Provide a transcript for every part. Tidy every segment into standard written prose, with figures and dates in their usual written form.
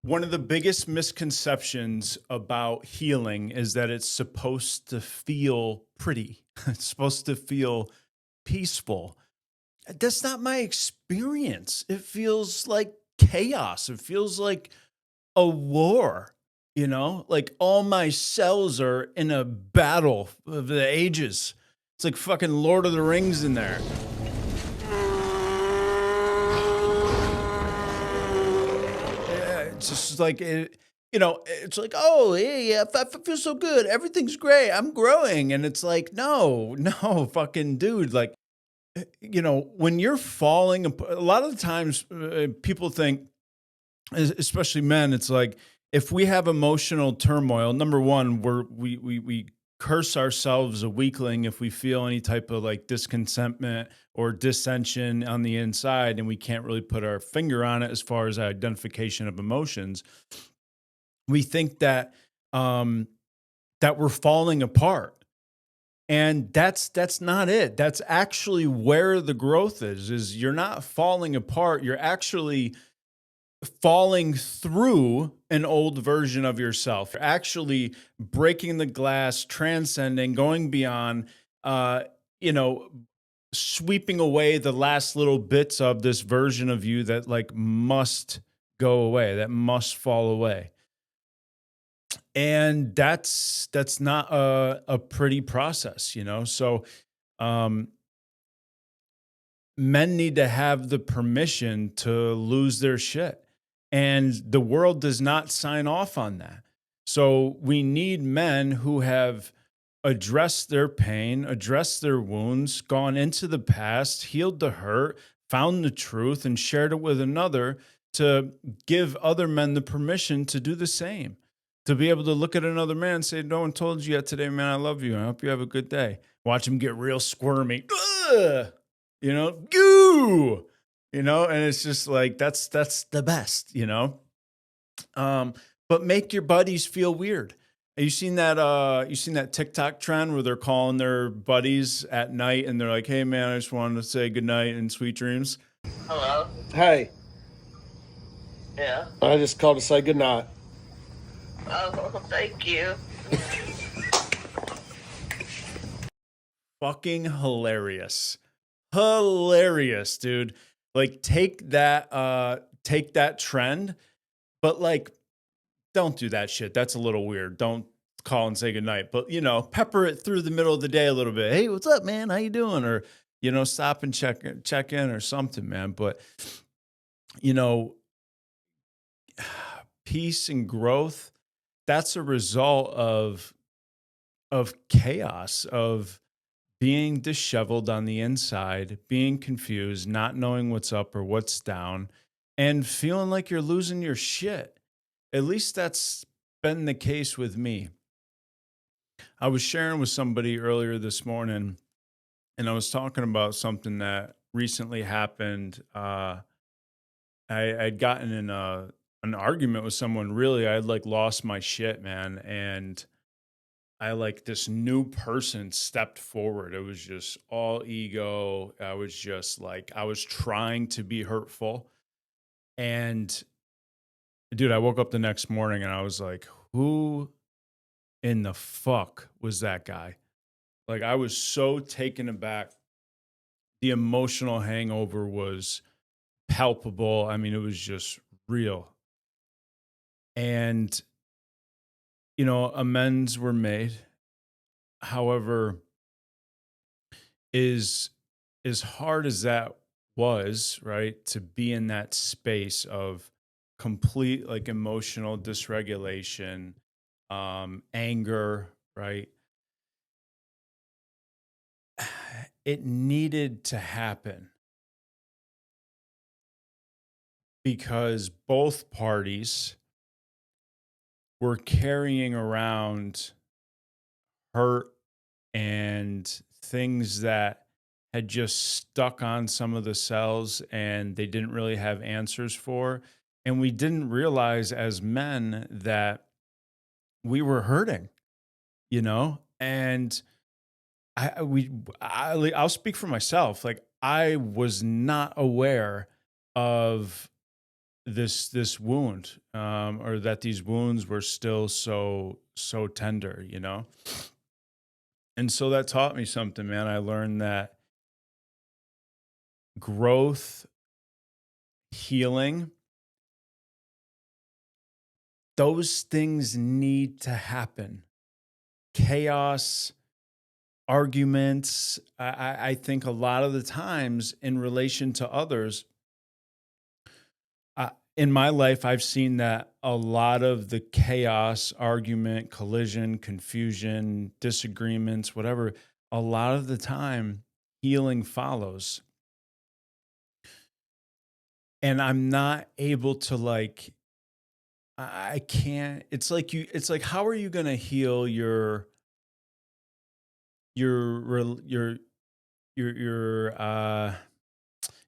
One of the biggest misconceptions about healing is that it's supposed to feel pretty. It's supposed to feel peaceful. That's not my experience. It feels like chaos. It feels like a war, like all my cells are in a battle of the ages. It's like fucking Lord of the Rings in there. Yeah, it's just like it's like, oh yeah, I feel so good, everything's great, I'm growing, and it's like, no, no, fucking dude, like, when you're falling, a lot of the times, people think, especially men, it's like if we have emotional turmoil, number one, we curse ourselves a weakling if we feel any type of like discontentment or dissension on the inside, and we can't really put our finger on it as far as identification of emotions. We think that um, that we're falling apart. And that's not it. That's actually where the growth is you're not falling apart. You're actually falling through an old version of yourself. You're actually breaking the glass, transcending, going beyond, uh, you know, sweeping away the last little bits of this version of you that like must go away, that must fall away. And that's not a pretty process, So um men need to have the permission to lose their shit. And the world does not sign off on that. So we need men who have addressed their pain, addressed their wounds, gone into the past, healed the hurt, found the truth, and shared it with another to give other men the permission to do the same. To be able to look at another man and say, no one told you yet today, man, I love you. I hope you have a good day. Watch him get real squirmy. Ugh! Goo, and it's just like that's the best, but make your buddies feel weird. Have you seen that TikTok trend where they're calling their buddies at night and they're like, hey man, I just wanted to say good night and sweet dreams. Hello. Hey, Yeah. I just called to say goodnight. Oh, thank you. Fucking hilarious. Hilarious, dude. Like take that trend, but like don't do that shit. That's a little weird. Don't call and say goodnight, but pepper it through the middle of the day a little bit. Hey, what's up, man? How you doing? Or stop and check in or something, man. But you know, peace and growth, that's a result of chaos, of being disheveled on the inside, being confused, not knowing what's up or what's down, and feeling like you're losing your shit. At least that's been the case with me. I was sharing with somebody earlier this morning, and I was talking about something that recently happened. I'd gotten in an argument with someone. Really, I had like lost my shit, man, and I like this new person stepped forward. It was just all ego. I was just like I was trying to be hurtful, and dude, I woke up the next morning and I was like, who in the fuck was that guy? Like I was so taken aback. The emotional hangover was palpable. I mean, it was just real. And amends were made. However, is as hard as that was, right? To be in that space of complete like emotional dysregulation, anger, right? It needed to happen because both parties were carrying around hurt and things that had just stuck on some of the cells and they didn't really have answers for. And we didn't realize as men that we were hurting, and I'll speak for myself. Like I was not aware of this wound, or that these wounds were still so tender, you know? And so that taught me something, man. I learned that growth, healing, those things need to happen. Chaos, arguments, I think a lot of the times in relation to others, in my life, I've seen that a lot of the chaos, argument, collision, confusion, disagreements, whatever, a lot of the time, healing follows. And I'm not able to like, I can't, it's like, how are you going to heal your, rel- your, your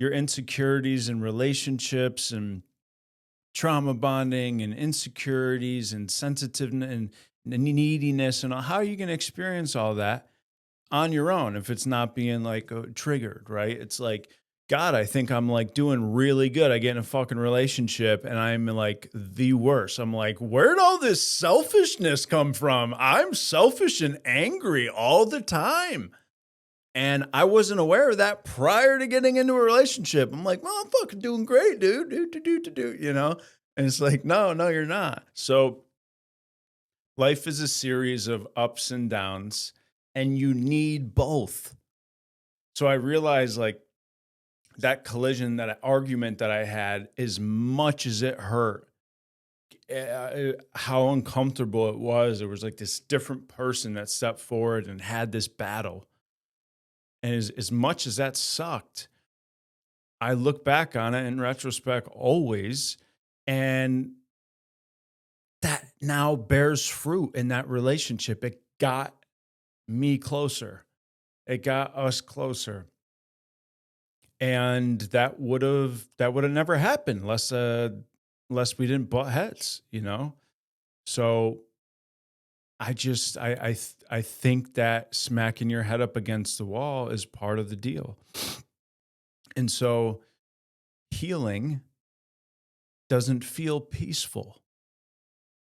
insecurities and relationships and trauma bonding and insecurities and sensitiveness and neediness and all? How are you going to experience all that on your own if it's not being like triggered, right? It's like, God, I think I'm like doing really good. I get in a fucking relationship and I'm like the worst. I'm like, where'd all this selfishness come from? I'm selfish and angry all the time. And I wasn't aware of that prior to getting into a relationship. I'm like, well, I'm fucking doing great, dude. You know? And it's like, no, you're not. So life is a series of ups and downs, and you need both. So I realized like that collision, that argument that I had, as much as it hurt, how uncomfortable it was. There was like this different person that stepped forward and had this battle. And as much as that sucked, I look back on it in retrospect always, and that now bears fruit in that relationship. It got me closer. It got us closer. And that would have never happened unless we didn't butt heads, you know? So I think that smacking your head up against the wall is part of the deal. And so healing doesn't feel peaceful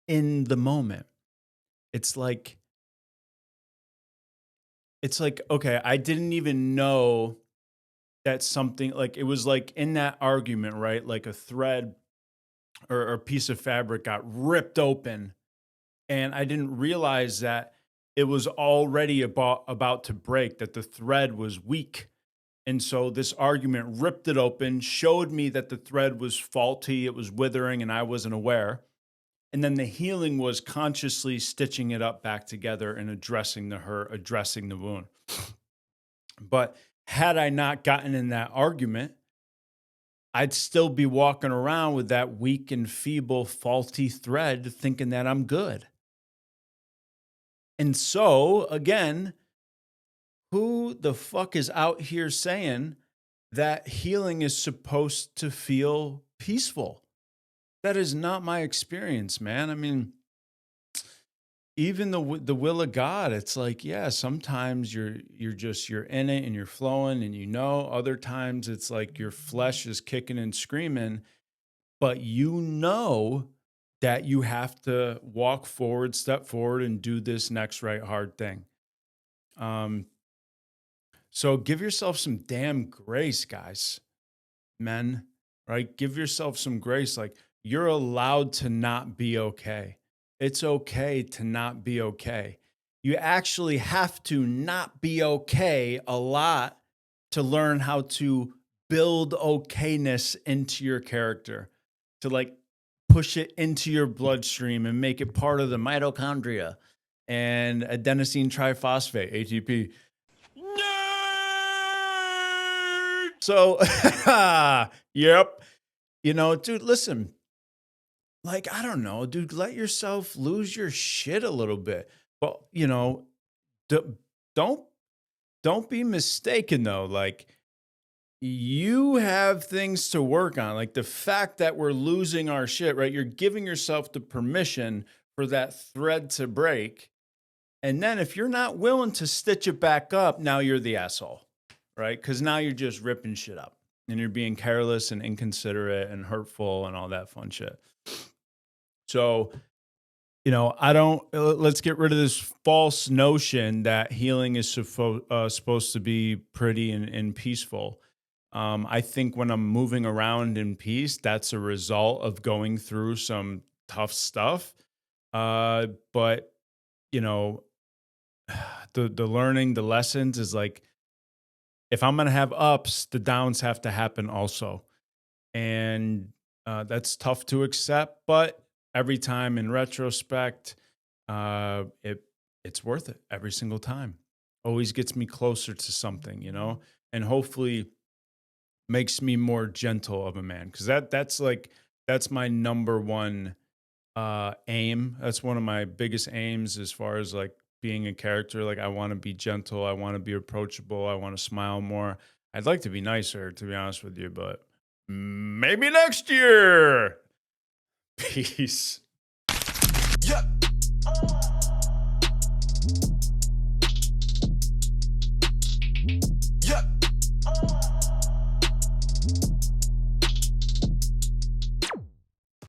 in the moment. It's like okay, I didn't even know that something like it was like in that argument, right? Like a thread or a piece of fabric got ripped open, and I didn't realize that it was already about to break, that the thread was weak. And so this argument ripped it open, showed me that the thread was faulty, it was withering, and I wasn't aware. And then the healing was consciously stitching it up back together and addressing the hurt, addressing the wound. But had I not gotten in that argument, I'd still be walking around with that weak and feeble, faulty thread thinking that I'm good. And so, again, who the fuck is out here saying that healing is supposed to feel peaceful? That is not my experience, man. I mean, even the will of God, it's like, yeah, sometimes you're in it and you're flowing and you know, other times it's like your flesh is kicking and screaming, but you know that you have to walk forward, step forward and do this next right hard thing. Um so give yourself some damn grace, guys, men, right? Give yourself some grace. Like, you're allowed to not be okay. It's okay to not be okay. You actually have to not be okay a lot to learn how to build okayness into your character, to like push it into your bloodstream and make it part of the mitochondria and adenosine triphosphate, ATP. So, yep. You know, dude, listen, like, I don't know, dude, let yourself lose your shit a little bit. But, you know, d- don't don't be mistaken though. Like, you have things to work on. Like the fact that we're losing our shit, right? You're giving yourself the permission for that thread to break. And then if you're not willing to stitch it back up, now you're the asshole, right? Because now you're just ripping shit up. and you're being careless and inconsiderate and hurtful and all that fun shit. So, I don't, let's get rid of this false notion that healing is supposed to be pretty and peaceful. I think when I'm moving around in peace, that's a result of going through some tough stuff. But, you know, the learning, the lessons is like, if I'm going to have ups, the downs have to happen also. And that's tough to accept, but every time in retrospect, it's worth it every single time. Always gets me closer to something, and hopefully makes me more gentle of a man. Because that's my number one aim. That's one of my biggest aims as far as like being a character. Like I want to be gentle. I want to be approachable. I want to smile more. I'd like to be nicer, to be honest with you, but maybe next year. Peace. Yep.